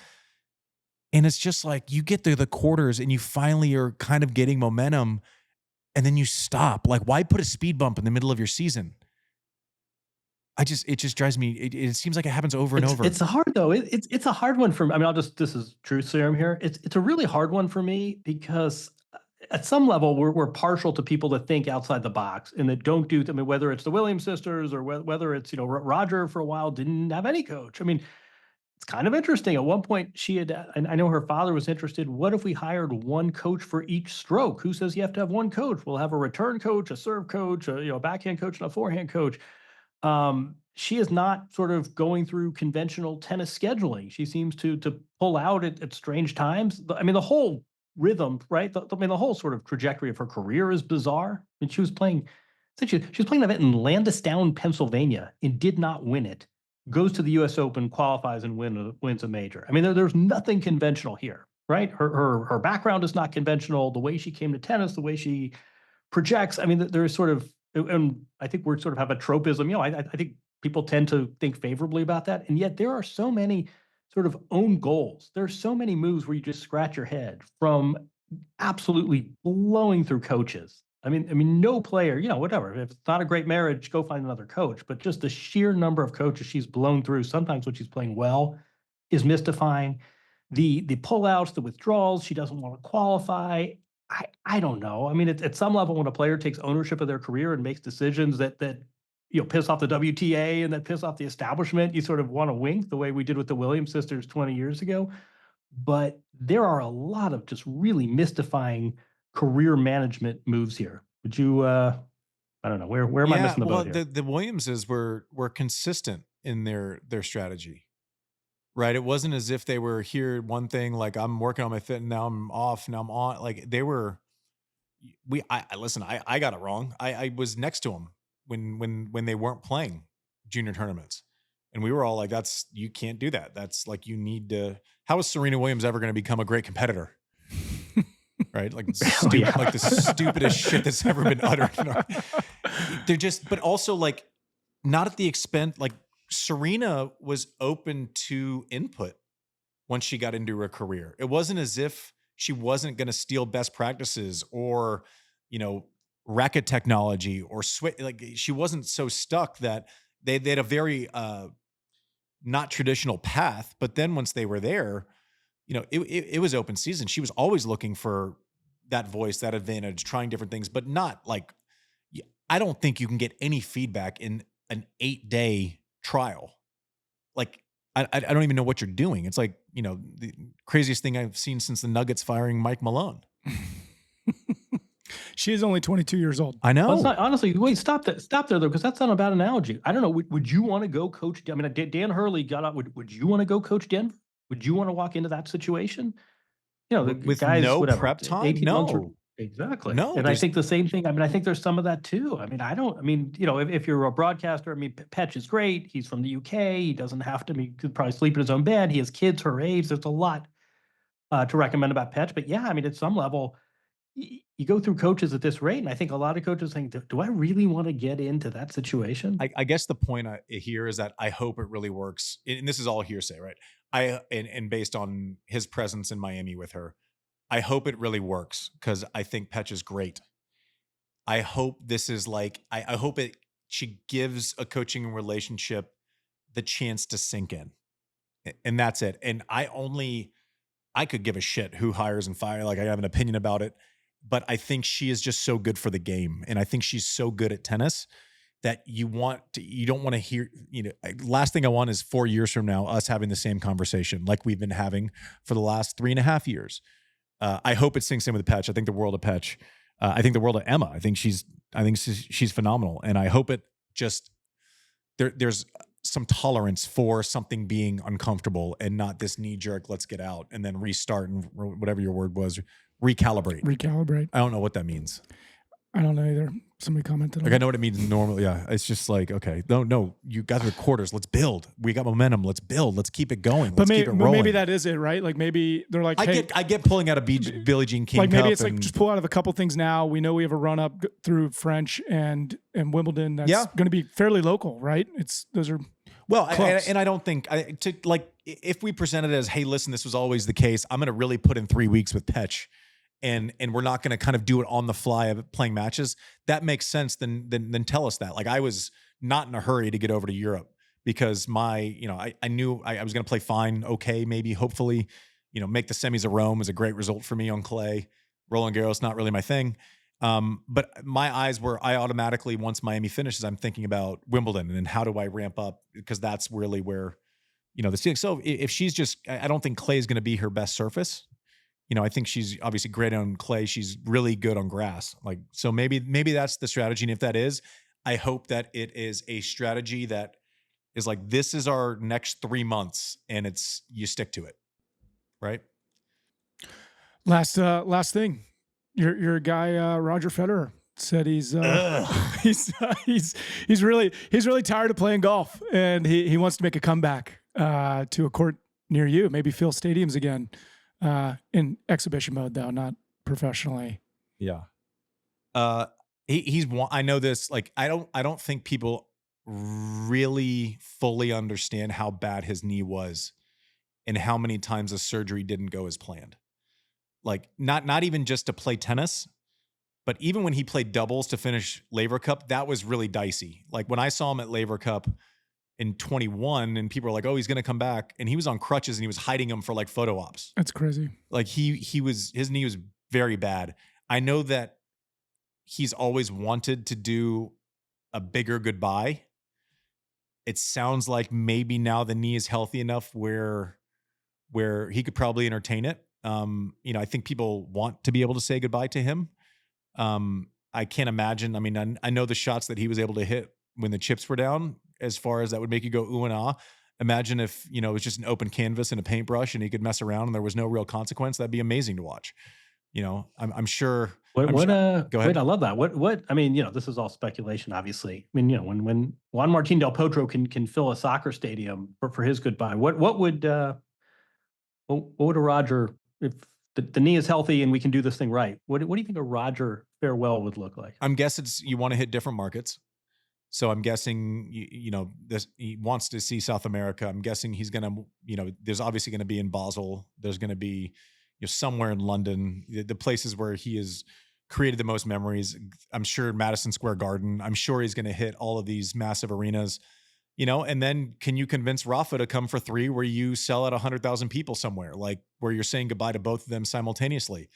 And it's just like you get through the quarters and you finally are kind of getting momentum and then you stop. Like, why put a speed bump in the middle of your season? It just drives me. It seems like it happens over and over. It's hard though. It's a hard one for me. this is truth serum here. It's a really hard one for me because at some level we're partial to people that think outside the box and that don't do. Whether it's the Williams sisters or whether it's Roger for a while didn't have any coach. It's kind of interesting. At one point, she had, and I know her father was interested. What if we hired one coach for each stroke? Who says you have to have one coach? We'll have a return coach, a serve coach, a backhand coach, and a forehand coach. She is not sort of going through conventional tennis scheduling. She seems to pull out at strange times. The whole rhythm, right? The whole sort of trajectory of her career is bizarre. She was playing, she was playing an event in Landisdown, Pennsylvania, and did not win it. Goes to the U.S. Open, qualifies, and wins a major. there's nothing conventional here, right? Her background is not conventional. The way she came to tennis, the way she projects. There's sort of, and I think we're sort of have a tropism. I think people tend to think favorably about that, and yet there are so many sort of own goals. There's so many moves where you just scratch your head from absolutely blowing through coaches. No player, whatever. If it's not a great marriage, go find another coach. But just the sheer number of coaches she's blown through, sometimes when she's playing well, is mystifying. The pullouts, the withdrawals, she doesn't want to qualify. I don't know. At some level, when a player takes ownership of their career and makes decisions that piss off the WTA and that piss off the establishment, you sort of want to wink the way we did with the Williams sisters 20 years ago. But there are a lot of just really mystifying career management moves here. Would you, I don't know, where am I missing the boat here? The Williamses were consistent in their strategy, right? It wasn't as if they were here one thing, like I'm working on my fit and now I'm off, now I'm on. Like they were, I got it wrong. I was next to them when they weren't playing junior tournaments. And we were all like, you can't do that. That's like, you need to, how is Serena Williams ever going to become a great competitor? Right? Like, like the stupidest shit that's ever been uttered. They're just, but also like not at the expense, like Serena was open to input once she got into her career. It wasn't as if she wasn't going to steal best practices or, racket technology or like she wasn't so stuck that they had a very, not traditional path. But then once they were there, it was open season. She was always looking for that voice, that advantage, trying different things, but not like, I don't think you can get any feedback in an 8-day trial. Like, I don't even know what you're doing. It's like, the craziest thing I've seen since the Nuggets firing Mike Malone. She is only 22 years old. I know. Well, honestly, wait, stop there though, because that's not a bad analogy. I don't know. Would you want to go coach? Dan Hurley got up. Would you want to go coach Denver? Would you want to walk into that situation? The with guys, no whatever, prep time? 18 No. months or, exactly. No. And I think the same thing. I think there's some of that too. If you're a broadcaster, Petch is great. He's from the UK. He doesn't have to, he could probably sleep in his own bed. He has kids her age. There's a lot to recommend about Petch. But yeah, at some level, you go through coaches at this rate, and I think a lot of coaches think, do I really want to get into that situation? I guess the point here is that I hope it really works. And this is all hearsay, right? And based on his presence in Miami with her, I hope it really works because I think Petch is great. I hope this is like, I hope she gives a coaching relationship the chance to sink in. And that's it. And I could give a shit who hires and fires. Like I have an opinion about it, but I think she is just so good for the game. And I think she's so good at tennis that you don't want to hear, last thing I want is 4 years from now, us having the same conversation like we've been having for the last 3.5 years. I hope it sinks in with Petch. I think the world of Petch. I think the world of Emma. I think she's phenomenal. And I hope it just, there's some tolerance for something being uncomfortable and not this knee jerk, let's get out and then restart and whatever your word was, recalibrate. I don't know what that means. I don't know either. Somebody commented on I know what it means normally. Yeah. It's just like, okay, no, you got the quarters. Let's build. We got momentum. Let's build. Let's keep it going. Let's keep it rolling. Maybe that is it, right? Like maybe they're like, I get pulling out of Billie Jean King like maybe Cup it's like just pull out of a couple things now. We know we have a run up through French and Wimbledon that's going to be fairly local, right? Those are and I don't think if we presented it as, hey, listen, this was always the case. I'm going to really put in 3 weeks with Petch. And we're not going to kind of do it on the fly of playing matches. That makes sense. Then tell us that. Like I was not in a hurry to get over to Europe because I knew I was going to play fine, okay, maybe, hopefully, make the semis of Rome is a great result for me on clay. Roland Garros not really my thing. But my eyes were, I automatically, once Miami finishes, I'm thinking about Wimbledon and then how do I ramp up, because that's really where the ceiling. So if she's just, I don't think clay is going to be her best surface. I think she's obviously great on clay. She's really good on grass. Like, so maybe that's the strategy. And if that is, I hope that it is a strategy that is like, this is our next 3 months and you stick to it. Right. Last thing, your guy, Roger Federer said he's really tired of playing golf and he wants to make a comeback to a court near you, maybe fill stadiums again. In exhibition mode though, not professionally. Yeah. I know this, like, I don't think people really fully understand how bad his knee was and how many times the surgery didn't go as planned. Like not even just to play tennis, but even when he played doubles to finish Laver Cup, that was really dicey. Like when I saw him at Laver Cup in 21 and people were like, oh, he's going to come back. And he was on crutches and he was hiding them for like photo ops. That's crazy. Like his knee was very bad. I know that he's always wanted to do a bigger goodbye. It sounds like maybe now the knee is healthy enough where he could probably entertain it. I think people want to be able to say goodbye to him. I can't imagine. I mean, I know the shots that he was able to hit when the chips were down, as far as that would make you go ooh and ah. Imagine if, it was just an open canvas and a paintbrush and he could mess around and there was no real consequence. That'd be amazing to watch. I'm sure. Go ahead. Wait, I love that. What, I mean, this is all speculation, obviously. I mean, when Juan Martín del Potro can fill a soccer stadium for his goodbye, what would a Roger, if the knee is healthy and we can do this thing right, what do you think a Roger farewell would look like? I'm guessing you want to hit different markets. So I'm guessing, he wants to see South America. I'm guessing he's going to, there's obviously going to be in Basel. There's going to be somewhere in London, the places where he has created the most memories. I'm sure Madison Square Garden. I'm sure he's going to hit all of these massive arenas, and then can you convince Rafa to come for 3 where you sell out 100,000 people somewhere, like where you're saying goodbye to both of them simultaneously?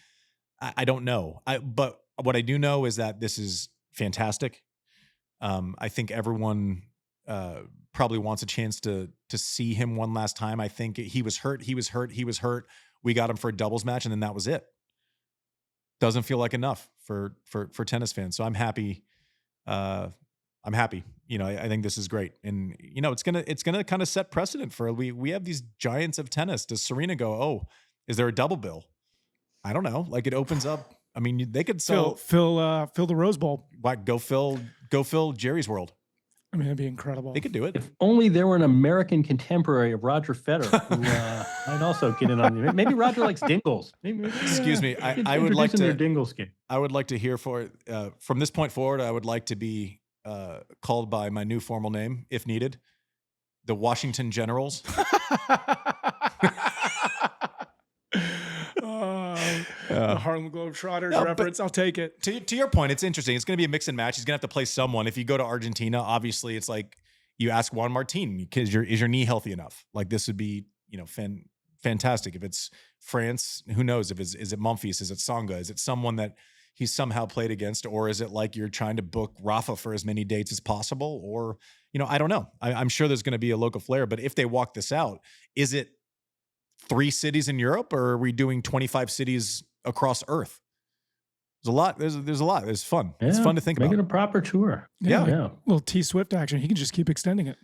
I don't know. But what I do know is that this is fantastic. I think everyone probably wants a chance to see him one last time. I think he was hurt. We got him for a doubles match, and then that was it. Doesn't feel like enough for tennis fans. So I'm happy. I think this is great, and it's gonna kind of set precedent for we have these giants of tennis. Does Serena go? Oh, is there a double bill? I don't know. Like it opens up. I mean, they could sell fill the Rose Bowl. What, go fill Jerry's World. I mean, that'd be incredible. They could do it. If only there were an American contemporary of Roger Federer who might also get in on it. Maybe Roger likes dingles. Excuse me. I would like to dingles game. I would like to hear from this point forward. I would like to be called by my new formal name, if needed, the Washington Generals. The Harlem Globetrotters reference. I'll take it. To your point, it's interesting. It's going to be a mix and match. He's going to have to play someone. If you go to Argentina, obviously it's like you ask Juan Martin, because is your knee healthy enough? Like this would be, fantastic. If it's France, who knows? Is it Memphis? Is it Tsonga? Is it someone that he's somehow played against? Or is it like you're trying to book Rafa for as many dates as possible? Or, I don't know. I'm sure there's going to be a local flair, but if they walk this out, is it 3 cities in Europe, or are we doing 25 cities across Earth? There's a lot. There's a lot. It's fun. Yeah, it's fun to think about. Make it a proper tour. Yeah. Little T Swift action. He can just keep extending it.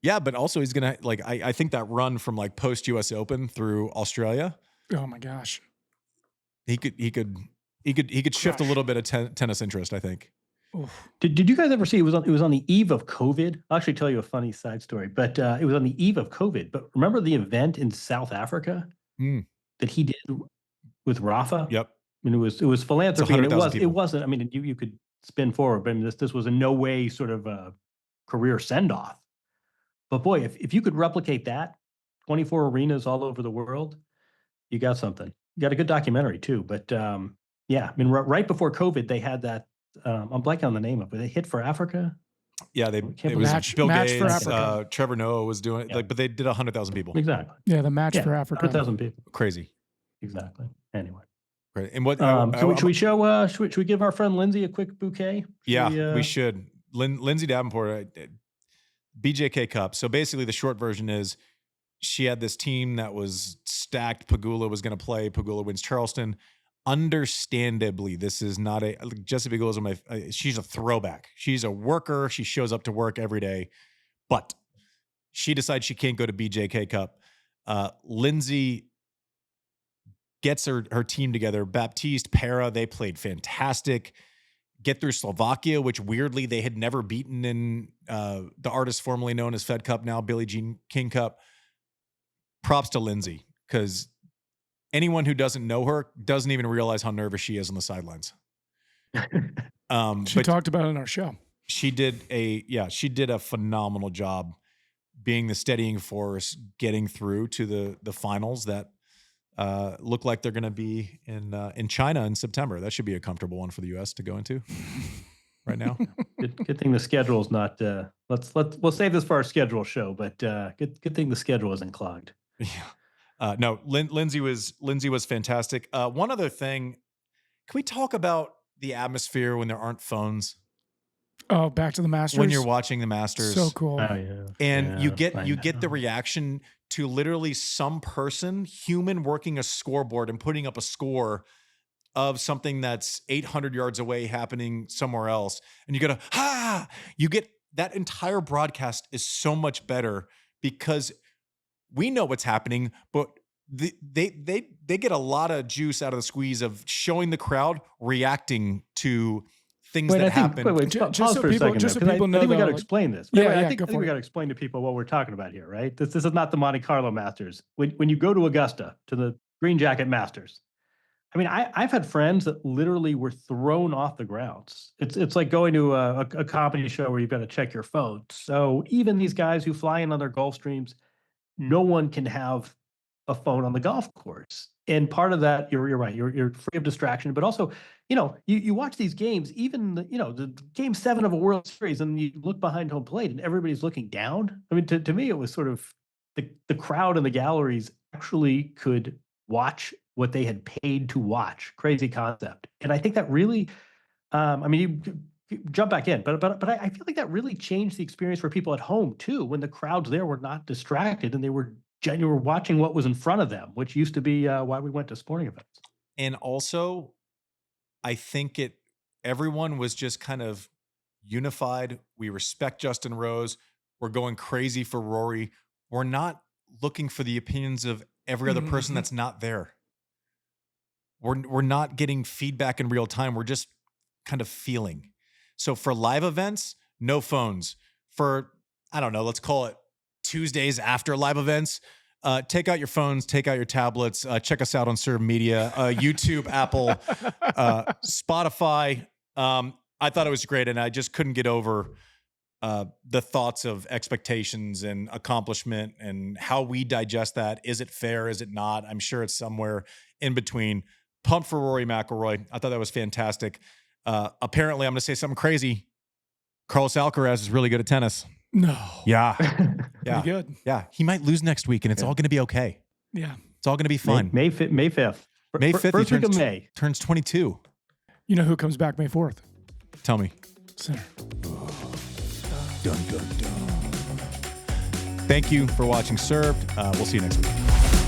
Yeah, but also he's gonna I think that run from like post US Open through Australia. Oh my gosh. He could shift a little bit of tennis interest, I think. Oof. Did you guys ever see it was on the eve of COVID? I'll actually tell you a funny side story, but it was on the eve of COVID. But remember the event in South Africa that he did with Rafa? Yep. I mean, it was philanthropy, and people. it wasn't. I mean, you could spin forward, but I mean, this was in no way sort of a career send off. But boy, if you could replicate that, 24 arenas all over the world, you got something. You got a good documentary too. But yeah, I mean, right before COVID, they had that. I'm blanking on the name of it. They hit for Africa. Yeah, it was Bill Gates. Trevor Noah was doing it, but they did 100,000 people. Exactly. Yeah, the match for Africa. 100,000 people. Crazy. Exactly. Anyway. Right. And what? Should we show? Should we give our friend Lindsay a quick bouquet? We should. Lindsay Davenport, BJK Cup. So basically, the short version is she had this team that was stacked. Pegula was going to play. Pegula wins Charleston. Understandably, this is not Jessica Pegula is she's a throwback. She's a worker. She shows up to work every day, but she decides she can't go to BJK Cup. Lindsay gets her team together. Baptiste, Pera, they played fantastic. Get through Slovakia, which weirdly they had never beaten in the artist formerly known as Fed Cup, now Billie Jean King Cup. Props to Lindsay, because anyone who doesn't know her doesn't even realize how nervous she is on the sidelines. She talked about it in our show. She did a phenomenal job being the steadying force, getting through to the finals that look like they're going to be in China in September. That should be a comfortable one for the U.S. to go into right now. Good thing the schedule's not. We'll save this for our schedule show, but good thing the schedule isn't clogged. Yeah. No, Lindsay was fantastic. One other thing, can we talk about the atmosphere when there aren't phones? Oh, back to the Masters. When you're watching the Masters, so cool. Oh yeah. And you get the reaction to literally some person, human, working a scoreboard and putting up a score of something that's 800 yards away happening somewhere else, and you go to you get that entire broadcast is so much better because we know what's happening, but they get a lot of juice out of the squeeze of showing the crowd reacting to things that happen. Just so people know. I think we got to explain this. I think we got to explain to people what we're talking about here, right? This is not the Monte-Carlo Masters. When you go to Augusta, to the Green Jacket Masters, I mean, I've had friends that literally were thrown off the grounds. It's like going to a comedy show where you've got to check your phone. So even these guys who fly in on their Gulf Streams, no one can have a phone on the golf course. And part of that, you're right, you're free of distraction, but also, you watch these games, even the game 7 of a World Series, and you look behind home plate and everybody's looking down. I mean, to me, it was sort of the crowd in the galleries actually could watch what they had paid to watch. Crazy concept. And I think that really, you jump back in, but I feel like that really changed the experience for people at home too, when the crowds there were not distracted and they were watching what was in front of them, which used to be why we went to sporting events. And also, I think everyone was just kind of unified. We respect Justin Rose. We're going crazy for Rory. We're not looking for the opinions of every other person that's not there. We're not getting feedback in real time. We're just kind of feeling. So for live events, no phones. For, I don't know, let's call it Tuesdays after live events, take out your phones, take out your tablets, check us out on Serve Media, YouTube, Apple, Spotify. I thought it was great, and I just couldn't get over the thoughts of expectations and accomplishment and how we digest that. Is it fair? Is it not? I'm sure it's somewhere in between. pumped for Rory McIlroy. I thought that was fantastic. Apparently, I'm going to say something crazy. Carlos Alcaraz is really good at tennis. No. Yeah. Pretty good. Yeah. He might lose next week, and it's all going to be okay. Yeah. It's all going to be fun. May 5th. May 5th, First week of May. Turns 22. You know who comes back May 4th? Tell me. Sinner. Dun, dun, dun. Thank you for watching Served. We'll see you next week.